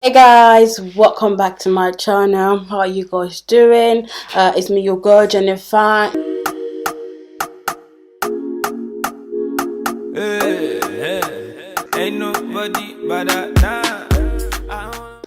Hey guys, welcome back to my channel. How are you guys doing? It's me, your girl Jennifer. Ain't nobody but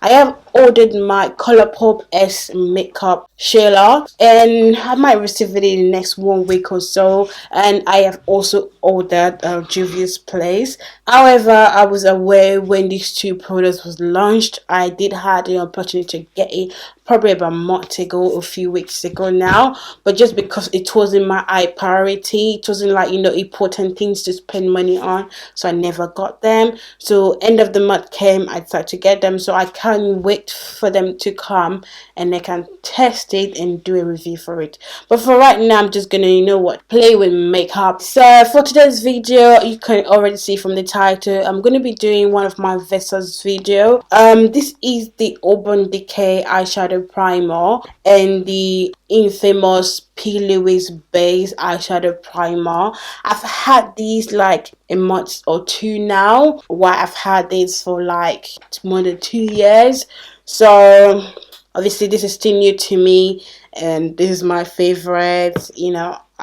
I have ordered my Colourpop S makeup shaler and I might receive it in the next 1 week or so. And I have also ordered Juvia's Place. However, I was aware when these two products was launched. I did have the opportunity to get it probably about a month ago, a few weeks ago now, but just because it wasn't my high priority, it wasn't like important things to spend money on, so I never got them. So end of the month came, I decided to get them, so I can't wait for them to come and I can test it and do a review for it. But for right now, I'm just gonna play with makeup. So for today's video, you can already see from the title, I'm gonna be doing one of my Versus video. This is the Urban Decay eyeshadow primer and the infamous P Louise base eyeshadow primer. I've had these like a month or two now, while I've had this for like more than 2 years. So obviously this is still new to me and this is my favorite.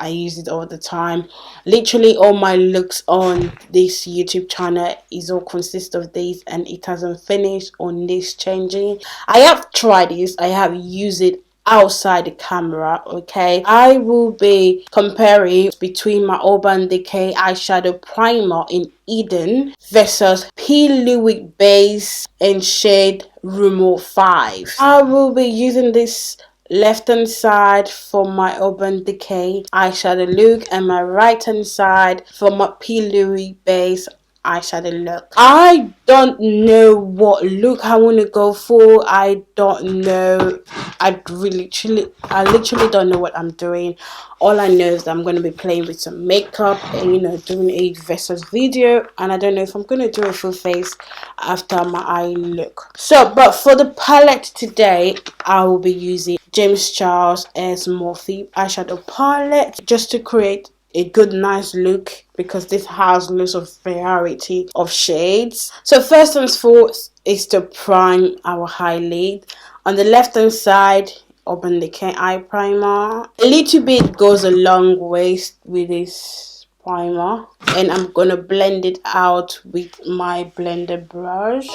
I use it all the time. Literally all my looks on this YouTube channel is all consist of this, and it hasn't finished on this changing. I have tried this, I have used it outside the camera. Okay, I will be comparing between my Urban Decay eyeshadow primer in Eden versus P Louise base in shade Rumo 5. I will be using this left hand side for my Urban Decay eyeshadow look and my right hand side for my P Louise base eyeshadow look. I don't know what look I want to go for. I don't know. I literally don't know what I'm doing. All I know is that I'm going to be playing with some makeup and doing a versus video, and I don't know if I'm going to do a full face after my eye look. So but for the palette today, I will be using James Charles S Morphe eyeshadow palette just to create a good nice look, because this has lots of variety of shades. So first and foremost is to prime our eyelid. On the left hand side, Urban Decay eye primer. A little bit goes a long way with this primer, and I'm gonna blend it out with my blender brush.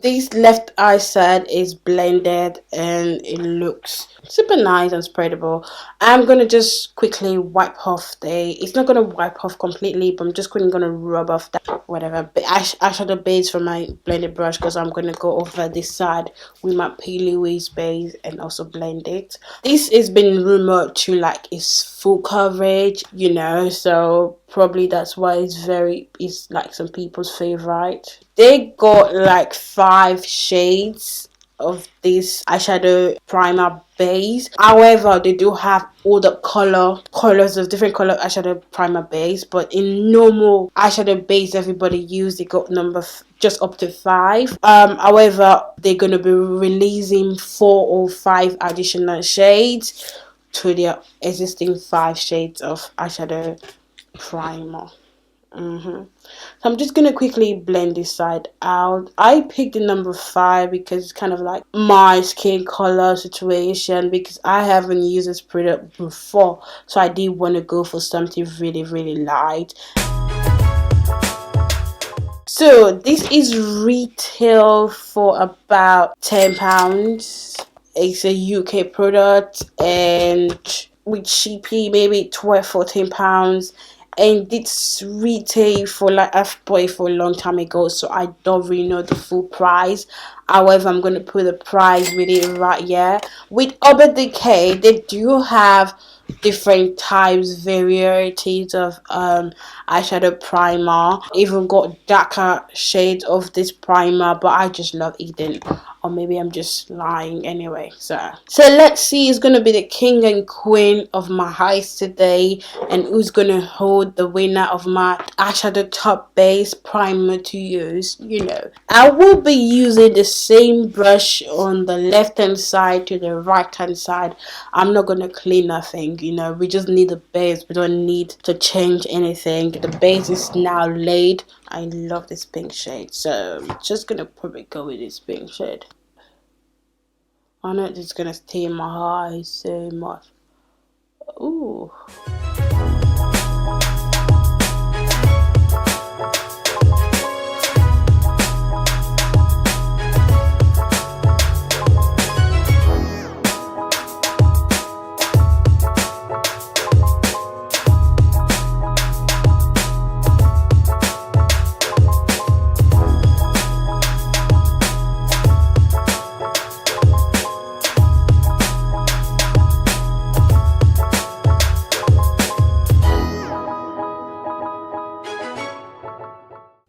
This left eye side is blended and it looks super nice and spreadable. I'm gonna just quickly wipe off it's not gonna wipe off completely, but I'm just gonna rub off that eyeshadow base from my blended brush, because I'm gonna go over this side with my P Louise base and also blend it. This has been rumored to like its full coverage, so probably that's why it's like some people's favorite. They got like 5 shades of this eyeshadow primer base. However, they do have all the colors of different color eyeshadow primer base, but in normal eyeshadow base everybody use, they got just up to 5. However, they're gonna be releasing 4 or 5 additional shades to their existing 5 shades of eyeshadow primer. So I'm just gonna quickly blend this side out. I picked the number 5 because it's kind of like my skin color situation, because I haven't used this product before, so I did want to go for something really light. So this is retail for about £10. It's a UK product, and with shipping maybe £12-14, and it's retail for like I've bought it for a long time ago, so I don't really know the full price. However, I'm gonna put the price with it right here. With Urban Decay, they do have different types, varieties of eyeshadow primer. Even got darker shades of this primer, but I just love Eden, or maybe I'm just lying anyway. So let's see who's gonna be the king and queen of my eyes today, and who's gonna hold the winner of my eyeshadow top base primer to use. I will be using the same brush on the left hand side to the right hand side. I'm not gonna clean nothing, you know. We just need the base. We don't need to change anything. The base is now laid. I love this pink shade, so I'm just gonna probably go with this pink shade. I know it's gonna stay in my eyes so much. Ooh.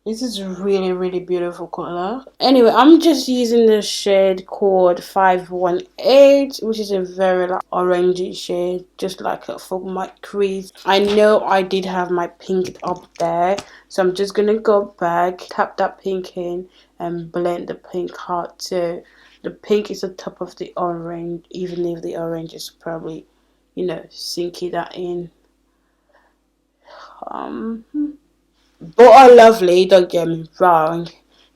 This is really beautiful color. Anyway, I'm just using the shade called 518, which is a very like orangey shade, just like for my crease. I know I did have my pink up there, so I'm just gonna go back, tap that pink in, and blend the pink out. So the pink is the top of the orange, even if the orange is probably, you know, sinking that in. Both are lovely, don't get me wrong.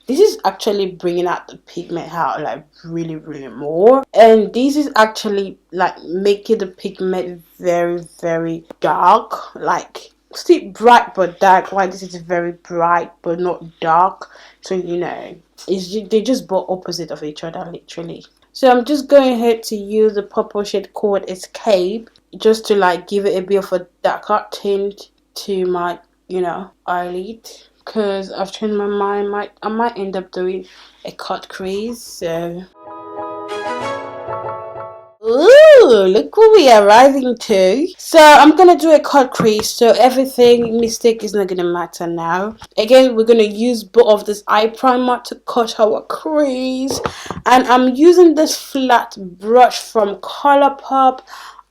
This is actually bringing out the pigment out like really more, and this is actually like making the pigment very dark, like still bright but dark. While this is very bright but not dark, so you know, they just both opposite of each other literally. So I'm just going ahead to use the purple shade called Escape, just to like give it a bit of a darker tint to my, you know, eyelid, because I've changed my mind. I might end up doing a cut crease. So ooh, look what we are arriving to. So I'm gonna do a cut crease, so everything mistake is not gonna matter now. Again, we're gonna use both of this eye primer to cut our crease, and I'm using this flat brush from Colourpop,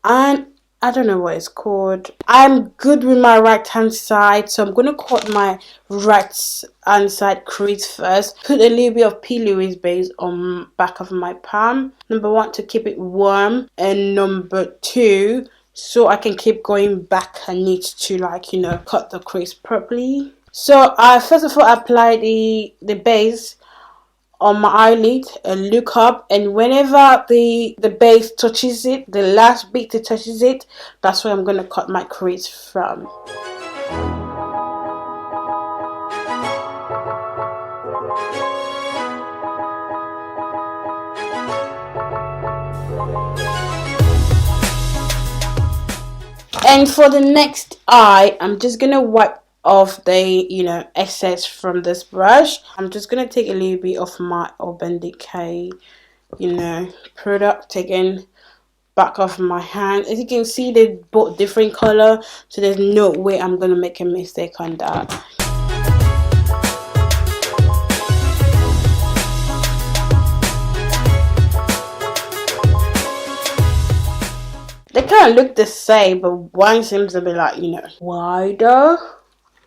and I don't know what it's called. I'm good with my right hand side, so I'm gonna cut my right hand side crease first. Put a little bit of P Louise base on back of my palm. Number one, to keep it warm, and number two, so I can keep going back and need to, like, you know, cut the crease properly. So I first of all apply the base on my eyelid and look up, and whenever the base touches it, the last bit that touches it, that's where I'm going to cut my crease from. And for the next eye, I'm just going to wipe off the, you know, excess from this brush. I'm just gonna take a little bit of my Urban Decay, you know, product again, back of my hand. As you can see, they're both different color, so there's no way I'm gonna make a mistake on that. They kind of look the same, but one seems to be like, you know, wider.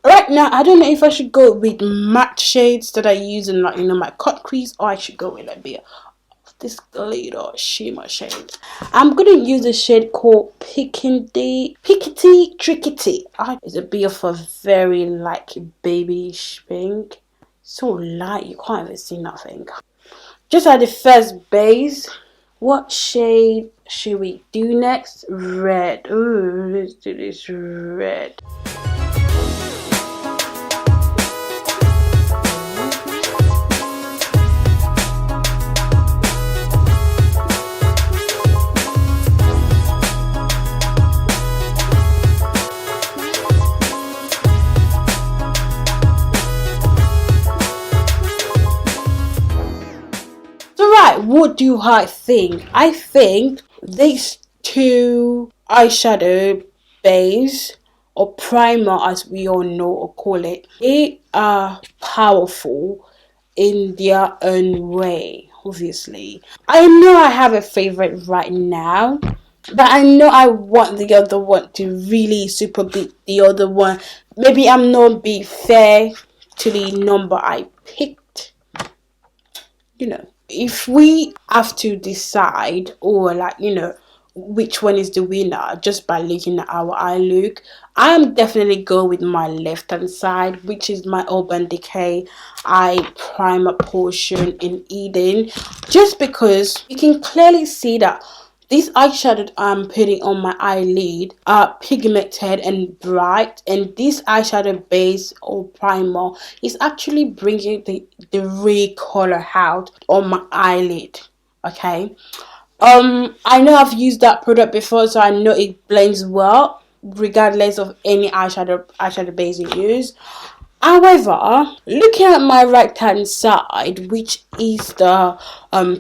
Right now, I don't know if I should go with matte shades that I use in, like, you know, my cut crease, or I should go with a bit of this glitter shimmer shade. I'm gonna use a shade called Pickety Trickety. It's a bit of a very like babyish pink, so light you can't even see nothing. Just at the first base. What shade should we do next? Red. Ooh, let's do this red. What do I think? I think these two eyeshadow base or primer, as we all know or call it, they are powerful in their own way. Obviously, I know I have a favorite right now, but I know I want the other one to really super beat the other one. Maybe I'm not being fair to the number I picked, you know. if we have to decide, or like, which one is the winner just by looking at our eye look, I am definitely go with my left hand side, which is my Urban Decay eye primer portion in Eden, just because you can clearly see that these eyeshadows I'm putting on my eyelid are pigmented and bright, and this eyeshadow base or primer is actually bringing the real color out on my eyelid. Okay, I know I've used that product before, so I know it blends well regardless of any eyeshadow base you use. However, looking at my right hand side, which is the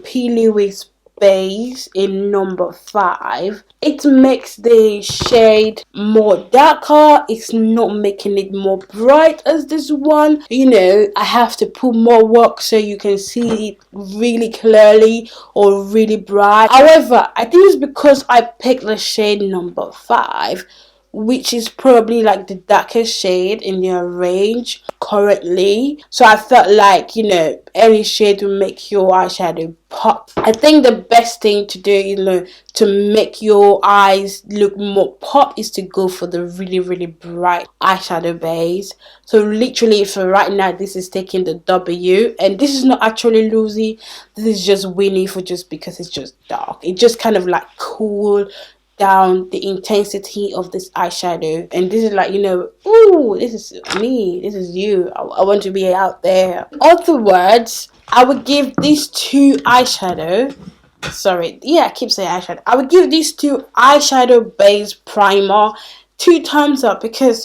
P Louise base in number 5, it makes the shade more darker. It's not making it more bright as this one. I have to put more work so you can see it really clearly or really bright. However, I think it's because I picked the shade number 5, which is probably like the darkest shade in your range currently. So I felt like, any shade will make your eyeshadow pop. I think the best thing to do, to make your eyes look more pop, is to go for the really, really bright eyeshadow base. So literally, for right now, this is taking the W, and this is not actually Lucy. This is just Winnie, for just because it's just dark. It just kind of like cool down the intensity of this eyeshadow, and this is like, ooh, this is me, this is you. I want to be out there. In other words, I would give these two eyeshadow, I keep saying eyeshadow, I would give these two eyeshadow base primer 2 thumbs up, because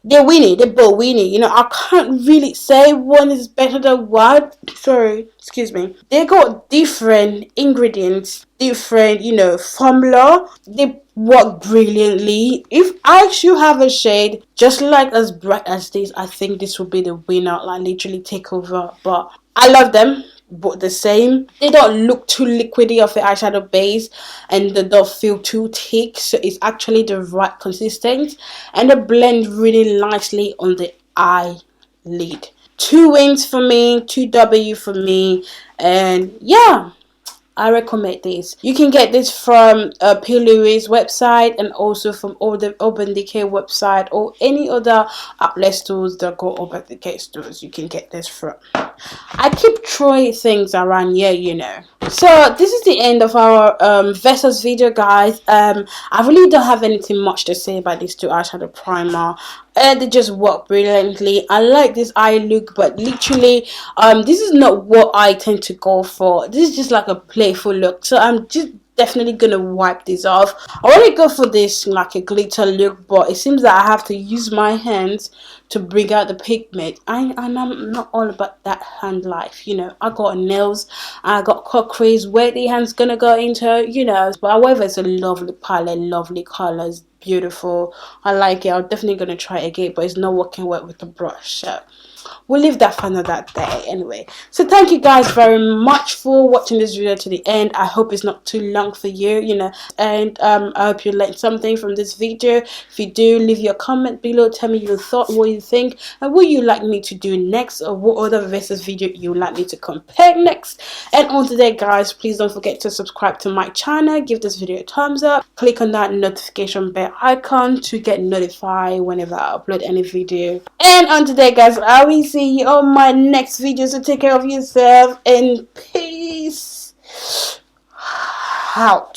they're winning, they're both winning. I can't really say one is better than one. Sorry, excuse me. They got different ingredients, different, formula. They work brilliantly. If I should have a shade just like as bright as this, I think this will be the winner, like literally take over. But I love them both the same. They don't look too liquidy of the eyeshadow base, and they don't feel too thick, so it's actually the right consistency, and they blend really nicely on the eyelid. 2 wins for me, 2 W for me, and yeah, I recommend this. You can get this from P Louise website, and also from all the Urban Decay website, or any other outlet stores that go Urban Decay stores. You can get this from. I keep throwing things around here, So this is the end of our Versus video, guys. I really don't have anything much to say about these two eyeshadow primer. They just work brilliantly. I like this eye look, but literally, this is not what I tend to go for. This is just like a playful look, so I'm just definitely gonna wipe this off. I want to go for this like a glitter look, but it seems that I have to use my hands to bring out the pigment. And I'm not all about that hand life, I got nails, I got Crease, where the hand's gonna go into, but however, it's a lovely palette, lovely colors, beautiful. I like it. I'm definitely gonna try it again, but it's not working well with the brush, so we'll leave that for another day anyway. So thank you guys very much for watching this video to the end. I hope it's not too long for you, and I hope you learned something from this video. If you do, leave your comment below, tell me your thought, what you think, and what you like me to do next, or what other versus video you would like me to compare next. And on today, guys, please don't forget to subscribe to my channel, give this video a thumbs up, click on that notification bell icon to get notified whenever I upload any video. And on today, guys, I will see you on my next video, so take care of yourself and peace out.